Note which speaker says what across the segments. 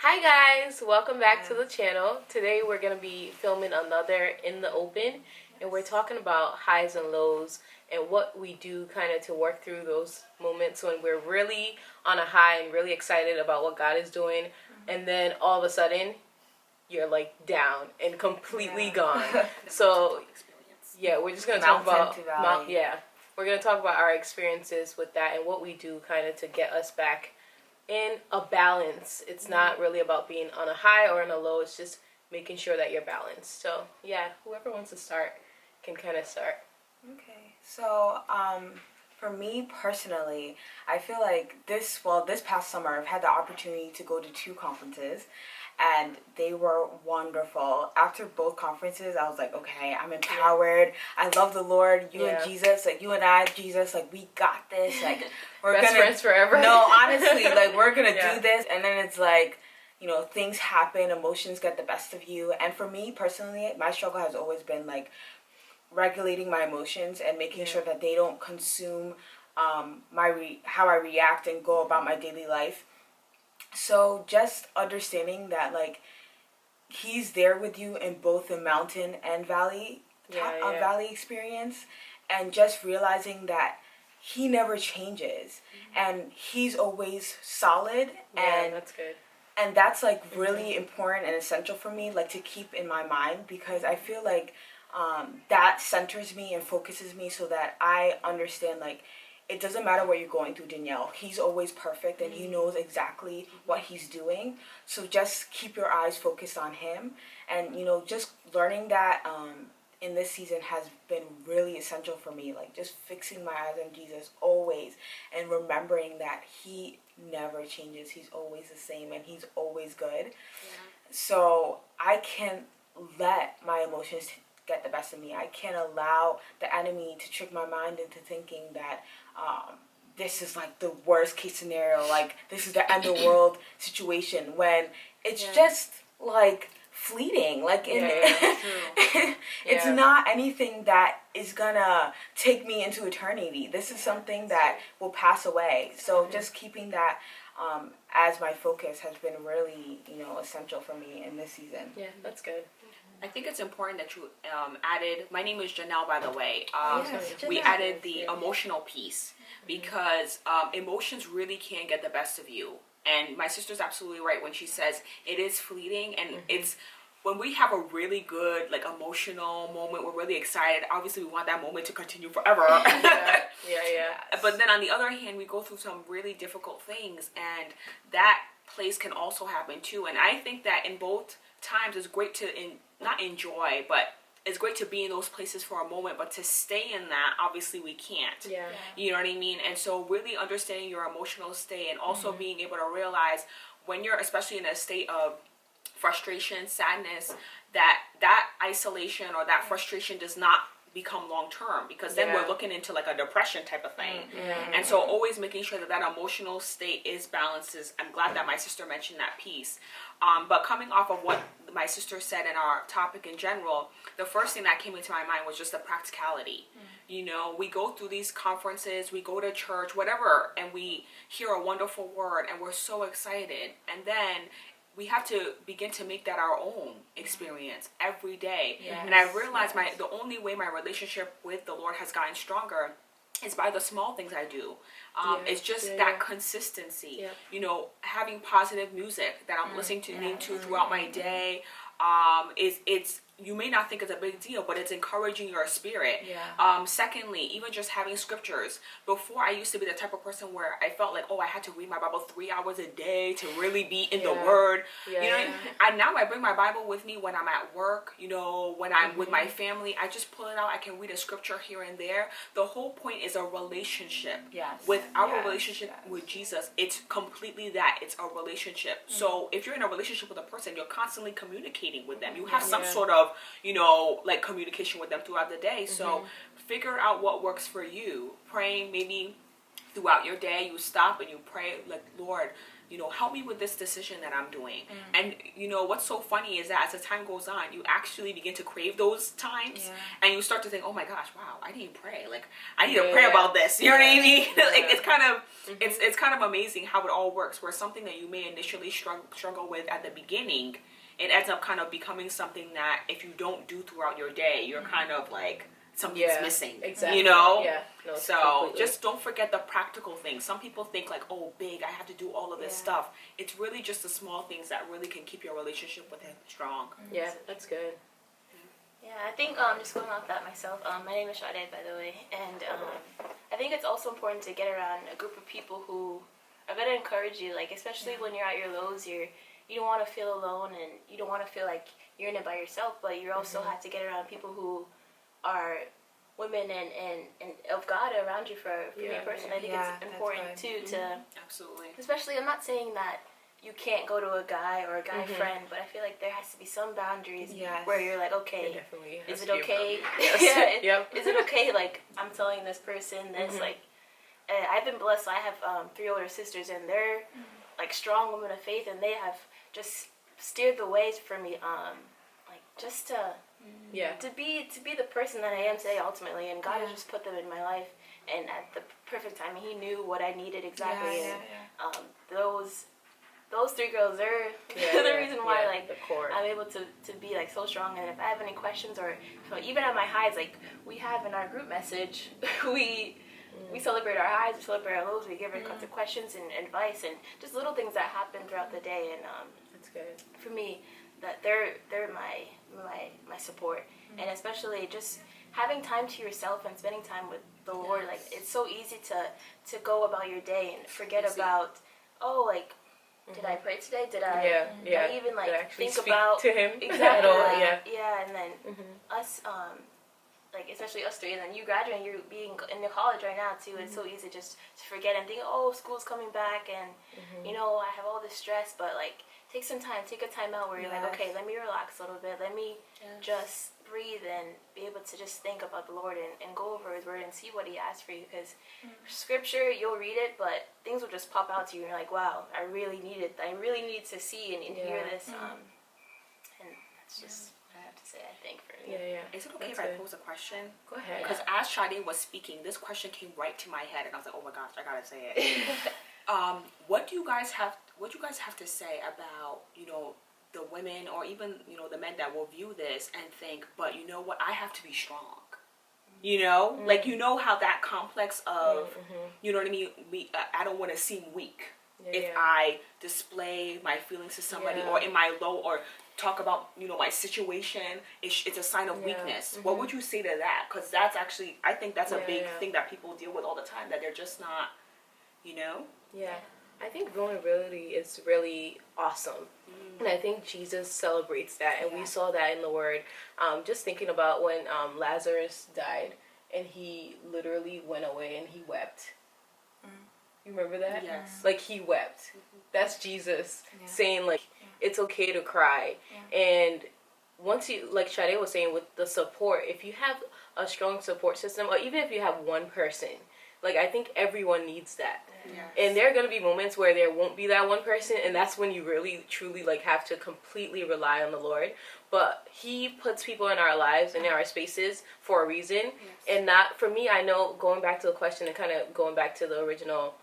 Speaker 1: Hi guys, welcome back to the channel. Today we're going to be filming another In the Open, and we're talking about highs and lows and what we do kind of to work through those moments when we're really on a high and really excited about what God is doing, and then all of a sudden you're like down and completely gone. So yeah, we're just going to talk about we're going to talk about our experiences with that and what we do kind of to get us back in a balance. It's not really about being on a high or on a low. It's just making sure that you're balanced. So yeah, whoever wants to start can kind of start.
Speaker 2: Okay, so for me personally, I feel like this past summer I've had the opportunity to go to 2 conferences, and they were wonderful. After both conferences, I was like, okay, I'm empowered. I love the Lord. You and Jesus, like you and I, Jesus, like we got this. Like we're
Speaker 1: Best friends forever.
Speaker 2: No, honestly, like we're gonna do this. And then it's like, you know, things happen, emotions get the best of you. And for me personally, my struggle has always been like regulating my emotions and making sure that they don't consume how I react and go about my daily life. So just understanding that like he's there with you in both the mountain and valley valley experience, and just realizing that he never changes and he's always solid. And
Speaker 1: that's good.
Speaker 2: And that's like really important and essential for me, like to keep in my mind, because I feel like that centers me and focuses me so that I understand like it doesn't matter what you're going through, Danielle. He's always perfect and he knows exactly what he's doing. So just keep your eyes focused on him. And, you know, just learning that in this season has been really essential for me. Like just fixing my eyes on Jesus always and remembering that he never changes. He's always the same and he's always good. Yeah. So I can't let my emotions get the best of me. I can't allow the enemy to trick my mind into thinking that this is like the worst case scenario, like this is the end of the world situation, when it's just like fleeting, like it's not anything that is gonna take me into eternity. This is something that will pass away. So just keeping that as my focus has been really, you know, essential for me in this season.
Speaker 1: Yeah, that's good.
Speaker 3: I think it's important that you added, my name is Janelle, by the way. We
Speaker 2: Janelle.
Speaker 3: added the emotional piece because emotions really can get the best of you. And my sister's absolutely right when she says it is fleeting, and it's when we have a really good like emotional moment, we're really excited. Obviously, we want that moment to continue forever. But then on the other hand, we go through some really difficult things, and that place can also happen too. And I think that in both times it's great to not enjoy, but it's great to be in those places for a moment, but to stay in that, obviously we can't. You know what I mean? And so really understanding your emotional state, and also being able to realize when you're especially in a state of frustration, sadness, that isolation or that frustration does not become long term, because then we're looking into like a depression type of thing. And so always making sure that emotional state is balanced. I'm glad that my sister mentioned that piece. But coming off of what my sister said in our topic in general, the first thing that came into my mind was just the practicality. You know, we go through these conferences, we go to church, whatever, and we hear a wonderful word and we're so excited. And then we have to begin to make that our own experience every day. And I realized the only way my relationship with the Lord has gotten stronger is by the small things I do. It's just that consistency. You know, having positive music that I'm listening to throughout my day. It's you may not think it's a big deal, but it's encouraging your spirit. Secondly, even just having scriptures. Before, I used to be the type of person where I felt like, I had to read my Bible 3 hours a day to really be in the Word. You know, and now I bring my Bible with me when I'm at work. You know, when I'm with my family, I just pull it out. I can read a scripture here and there. The whole point is a relationship. With our relationship with Jesus, it's completely that. It's a relationship. So if you're in a relationship with a person, you're constantly communicating with them. You have some sort of, you know, like communication with them throughout the day. So figure out what works for you. Praying maybe throughout your day, you stop and you pray like, Lord, help me with this decision that I'm doing. And what's so funny is that as the time goes on, you actually begin to crave those times, and you start to think, oh my gosh, wow, I didn't pray. Like, I need to pray about this. You know what I mean? Like, it's kind of it's kind of amazing how it all works. Where something that you may initially struggle with at the beginning, it ends up kind of becoming something that if you don't do throughout your day, you're kind of like, something's missing.
Speaker 1: Exactly.
Speaker 3: Yeah.
Speaker 1: No,
Speaker 3: So
Speaker 1: completely.
Speaker 3: just don't forget the practical things. Some people think like, oh, big, I have to do all of this stuff. It's really just the small things that really can keep your relationship with him strong.
Speaker 1: Yeah, that's good.
Speaker 4: Yeah, I think just going off that myself, my name is Sade, by the way, and I think it's also important to get around a group of people who are going to encourage you, like, especially when you're at your lows, you don't want to feel alone, and you don't want to feel like you're in it by yourself, but you also have to get around people who are women and of God around you for me personally. I think it's important too to
Speaker 3: Absolutely.
Speaker 4: especially, I'm not saying that you can't go to a guy or a guy friend, but I feel like there has to be some boundaries where you're like, okay,
Speaker 1: Definitely.
Speaker 4: is it okay? Is it okay? Like, I'm telling this person this. Like, I've been blessed. I have 3 older sisters, and they're like strong women of faith, and they have just steered the ways for me. Like, just to be the person that I am today ultimately, and God has just put them in my life, and at the perfect time, He knew what I needed exactly. Those 3 girls, they're the reason why like
Speaker 1: the core.
Speaker 4: I'm able to be like so strong. And if I have any questions, or even at my highs, like we have in our group message, we celebrate our highs, we celebrate our lows, we give our questions and advice, and just little things that happen throughout the day. And
Speaker 1: That's good.
Speaker 4: for me, that they're my support, and especially just having time to yourself and spending time with the Lord. Like, it's so easy to go about your day and forget about, did I pray today? Did I even like
Speaker 1: Did I actually
Speaker 4: think
Speaker 1: speak
Speaker 4: about
Speaker 1: to him
Speaker 4: exactly
Speaker 1: at all?
Speaker 4: and then us like especially us 3, and then you graduating, you're being in the college right now too. It's so easy just to forget and think, oh, school's coming back, and I have all this stress, but like take a time out where you're like, okay, let me relax a little bit, let me just breathe and be able to just think about the Lord and go over His Word and see what He has for you, because Scripture, you'll read it, but things will just pop out to you, and you're like, wow, I really need to see and hear this, and that's just what I have to say, I think, for me.
Speaker 3: Is it okay
Speaker 1: That's
Speaker 3: if I
Speaker 1: good.
Speaker 3: pose a question?
Speaker 1: Go ahead.
Speaker 3: Because as Sade was speaking, this question came right to my head, and I was like, oh my gosh, I gotta say it. What do you guys have to say about, the women, or even, the men that will view this and think, but you know what, I have to be strong. Like, how that complex of, you know what I mean? I don't want to seem weak if I display my feelings to somebody, or in my low, or talk about, my situation, it's a sign of weakness. What would you say to that? Because that's actually, I think that's a big thing that people deal with all the time, that they're just not,
Speaker 1: Yeah, I think vulnerability is really awesome. And I think Jesus celebrates that, and we saw that in the Word. Just thinking about when Lazarus died, and he literally went away and he wept. You remember that?
Speaker 3: Yes.
Speaker 1: Like, he wept. That's Jesus saying, like, it's okay to cry. And once you, like Sade was saying, with the support, if you have a strong support system, or even if you have one person, like, I think everyone needs that. And there are going to be moments where there won't be that one person, and that's when you really, truly, like, have to completely rely on the Lord. But He puts people in our lives and in our spaces for a reason. And not, for me, I know, going back to the question and kind of going back to the original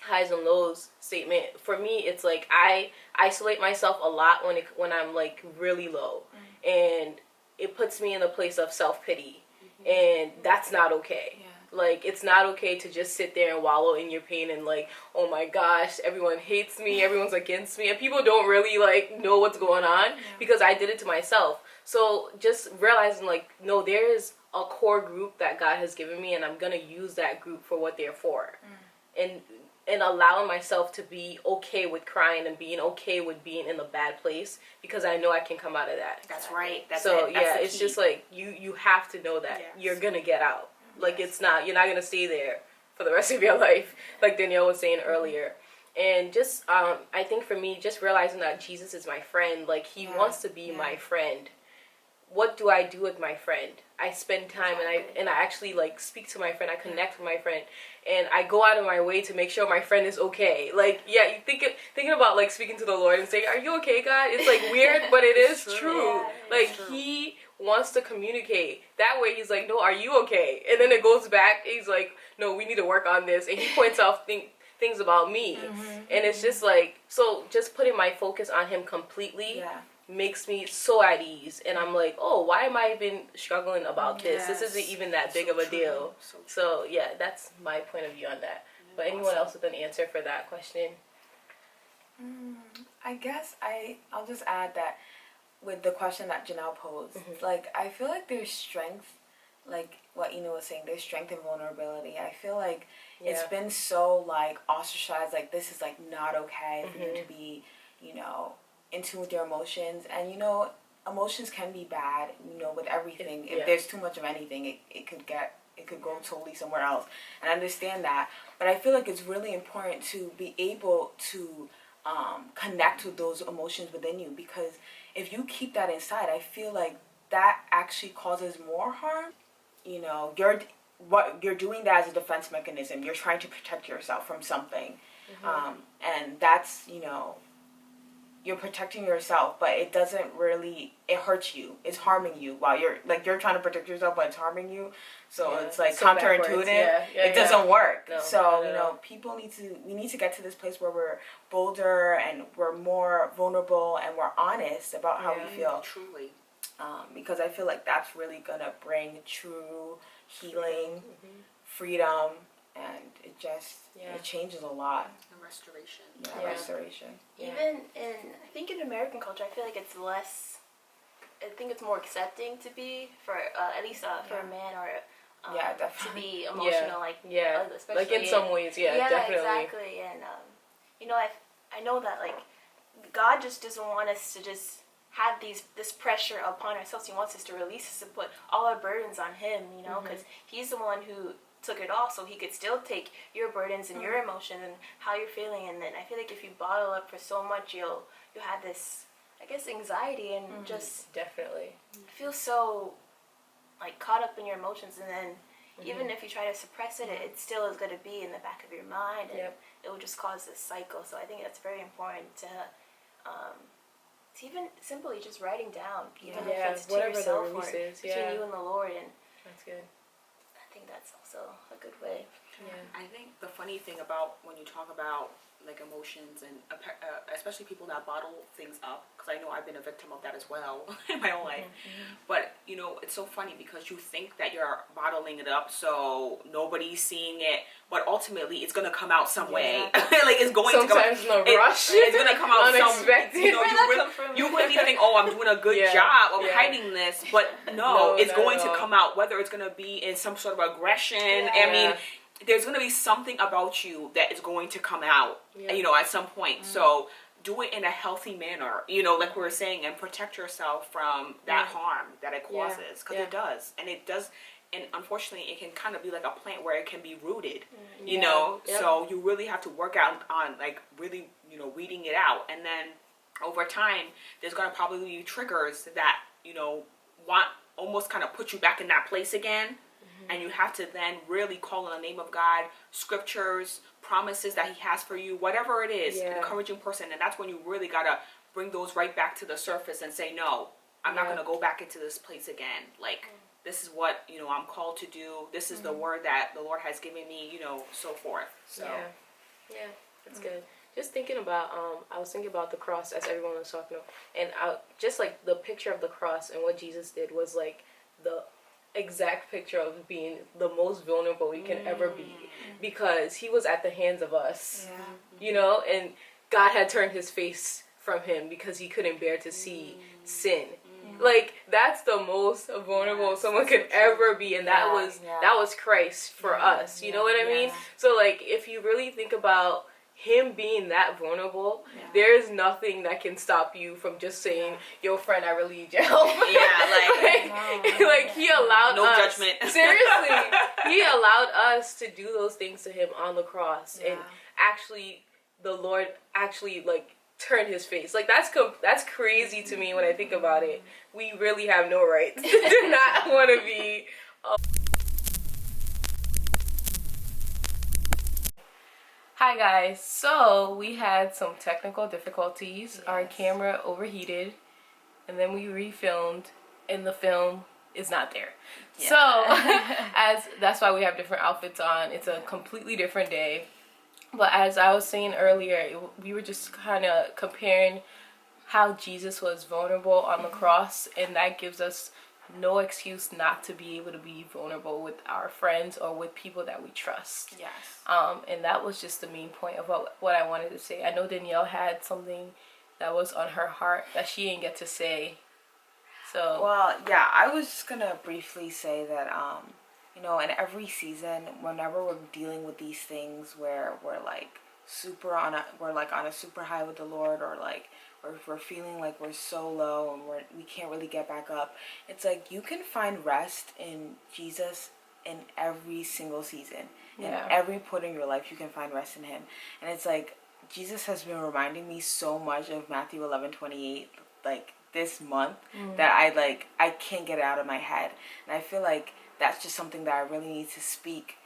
Speaker 1: highs and lows statement, for me, it's like I isolate myself a lot when I'm, like, really low. And it puts me in a place of self-pity. And that's not okay. Like, it's not okay to just sit there and wallow in your pain and, like, oh my gosh, everyone hates me, everyone's against me, and people don't really, like, know what's going on, because I did it to myself. So just realizing, like, no, there is a core group that God has given me, and I'm gonna use that group for what they're for. And allowing myself to be okay with crying and being okay with being in a bad place, because I know I can come out of that.
Speaker 3: That's right. That's
Speaker 1: it's just like, you have to know that you're gonna get out. Like, you're not going to stay there for the rest of your life, like Danielle was saying earlier. And just, I think for me, just realizing that Jesus is my friend, like, He wants to be my friend. what do I do with my friend? I spend time and I actually like speak to my friend. I connect with my friend, and I go out of my way to make sure my friend is okay. Like, yeah, you thinking about like speaking to the Lord and saying, "Are you okay, God?" It's like weird, but it is true.
Speaker 4: Yeah,
Speaker 1: Like He wants to communicate. That way, He's like, "No, are you okay?" And then it goes back. He's like, "No, we need to work on this," and He points out things about me, and it's just like, so just putting my focus on Him completely makes me so at ease, and I'm like, oh, why am I even struggling about this? This isn't even that big of a deal. So yeah, that's my point of view on that. But anyone else with an answer for that question?
Speaker 2: I guess I'll just add that with the question that Janelle posed, like I feel like there's strength, like what Ina was saying, there's strength in vulnerability. I feel like it's been so like ostracized, like this is like not okay for you to be, you know, in tune with your emotions. And you know, emotions can be bad, you know, with everything. If there's too much of anything, it could go totally somewhere else. And I understand that. But I feel like it's really important to be able to connect with those emotions within you, because if you keep that inside, I feel like that actually causes more harm. You know, you're doing that as a defense mechanism. You're trying to protect yourself from something. And that's, you know, you're protecting yourself, but it doesn't really, it hurts you. It's harming you while you're trying to protect yourself, but it's harming you. So it's like so counterintuitive. It doesn't work.
Speaker 1: No,
Speaker 2: so, you know, we need to get to this place where we're bolder and we're more vulnerable and we're honest about how we feel.
Speaker 3: Truly.
Speaker 2: Because I feel like that's really gonna bring true healing, freedom, and it just it changes a lot.
Speaker 3: And restoration.
Speaker 2: Restoration.
Speaker 4: Even I think in American culture, I feel like it's less. I think it's more accepting to be for at least for a man or
Speaker 2: definitely.
Speaker 4: to be emotional, especially
Speaker 1: like in some ways, definitely.
Speaker 4: Exactly. And you know, I know that like God just doesn't want us to just have this pressure upon ourselves. He wants us to release us and put all our burdens on Him, you know, because He's the one who took it all, so He could still take your burdens and your emotions and how you're feeling. And then I feel like if you bottle up for so much, you'll have this, I guess, anxiety and just
Speaker 1: definitely
Speaker 4: feel so like caught up in your emotions. And then even if you try to suppress it, it still is going to be in the back of your mind, and it will just cause this cycle. So I think that's very important to even simply just writing down, even if it's to yourself or between you and the Lord. And
Speaker 1: that's good.
Speaker 4: I think that's also a good way.
Speaker 3: I think the funny thing about when you talk about like emotions and especially people that bottle things up, because I know I've been a victim of that as well in my own life. But you know, it's so funny because you think that you're bottling it up so nobody's seeing it, but ultimately it's gonna come out some way. Like it's going
Speaker 1: sometimes
Speaker 3: to come out.
Speaker 1: in a rush.
Speaker 3: It's gonna come out
Speaker 1: unexpected.
Speaker 3: You know, you really think, oh, I'm doing a good job of hiding this, but no, it's going to come out. Whether it's gonna be in some sort of aggression. I mean, there's going to be something about you that is going to come out, you know, at some point. So do it in a healthy manner, you know, like we were saying, and protect yourself from that harm that it causes, because it does. And it does, and unfortunately, it can kind of be like a plant where it can be rooted, you know. So you really have to work out on, like, really, you know, weeding it out. And then over time, there's going to probably be triggers that, you know, want almost kind of put you back in that place again. And you have to then really call on the name of God, scriptures, promises that He has for you, whatever it is, encouraging person. And that's when you really got to bring those right back to the surface and say, no, I'm not going to go back into this place again. Like, this is what, you know, I'm called to do. This is the word that the Lord has given me, you know, so forth. So,
Speaker 1: that's good. Just thinking about, I was thinking about the cross as everyone was talking about. And just like the picture of the cross and what Jesus did was like the exact picture of being the most vulnerable we can ever be, because He was at the hands of us, you know, and God had turned His face from Him because He couldn't bear to see sin. Like, that's the most vulnerable someone could ever be, and that was Christ for us, you know what I mean? So like, if you really think about Him being that vulnerable, there's nothing that can stop you from just saying, yo, friend, I really need your help. Like He allowed
Speaker 3: no
Speaker 1: us.
Speaker 3: judgment.
Speaker 1: Seriously. He allowed us to do those things to Him on the cross. And actually, the Lord actually, like, turn his face. Like that's crazy to me when I think about it. We really have no right to not want to be. Hi guys, so we had some technical difficulties.
Speaker 2: Yes.
Speaker 1: Our camera overheated and then we refilmed and the film is not there.
Speaker 2: Yeah.
Speaker 1: So as that's why we have different outfits on. It's a completely different day. But as I was saying earlier, we were just kind of comparing how Jesus was vulnerable on the cross, and that gives us no excuse not to be able to be vulnerable with our friends or with people that we trust.
Speaker 2: Yes.
Speaker 1: And that was just the main point of what I wanted to say. I know Danielle had something that was on her heart that she didn't get to say. So
Speaker 2: Well, yeah, I was just gonna briefly say that, you know, in every season, whenever we're dealing with these things where we're like we're like on a super high with the Lord, or like we're feeling like we're so low and we can't really get back up, it's like you can find rest in Jesus in every single season.
Speaker 1: Yeah.
Speaker 2: In every point in your life, you can find rest in Him, and it's like Jesus has been reminding me so much of Matthew 11:28, like this month, that I can't get it out of my head, and I feel like that's just something that I really need to speak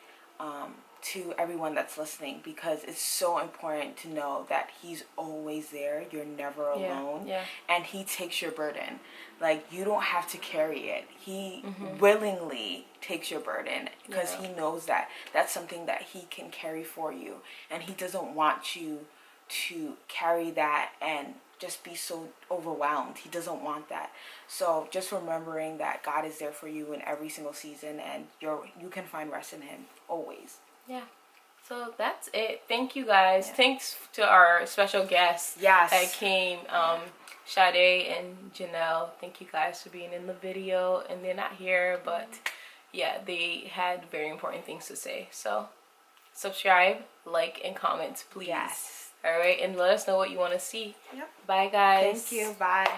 Speaker 2: to everyone that's listening, because it's so important to know that He's always there. You're never alone.
Speaker 1: Yeah.
Speaker 2: And He takes your burden. Like, you don't have to carry it. He willingly takes your burden, because He knows that that's something that He can carry for you, and He doesn't want you to carry that and just be so overwhelmed. He doesn't want that. So just remembering that God is there for you in every single season, and you can find rest in Him always.
Speaker 1: Yeah. So that's it. Thank you guys. Thanks to our special guests
Speaker 2: Yes.
Speaker 1: that came, Sade and Janelle. Thank you guys for being in the video. And they're not here, but yeah, they had very important things to say. So subscribe, like, and comment, please.
Speaker 2: Yes.
Speaker 1: All right, and let us know what you want to see.
Speaker 2: Yep.
Speaker 1: Bye, guys.
Speaker 2: Thank you. Bye.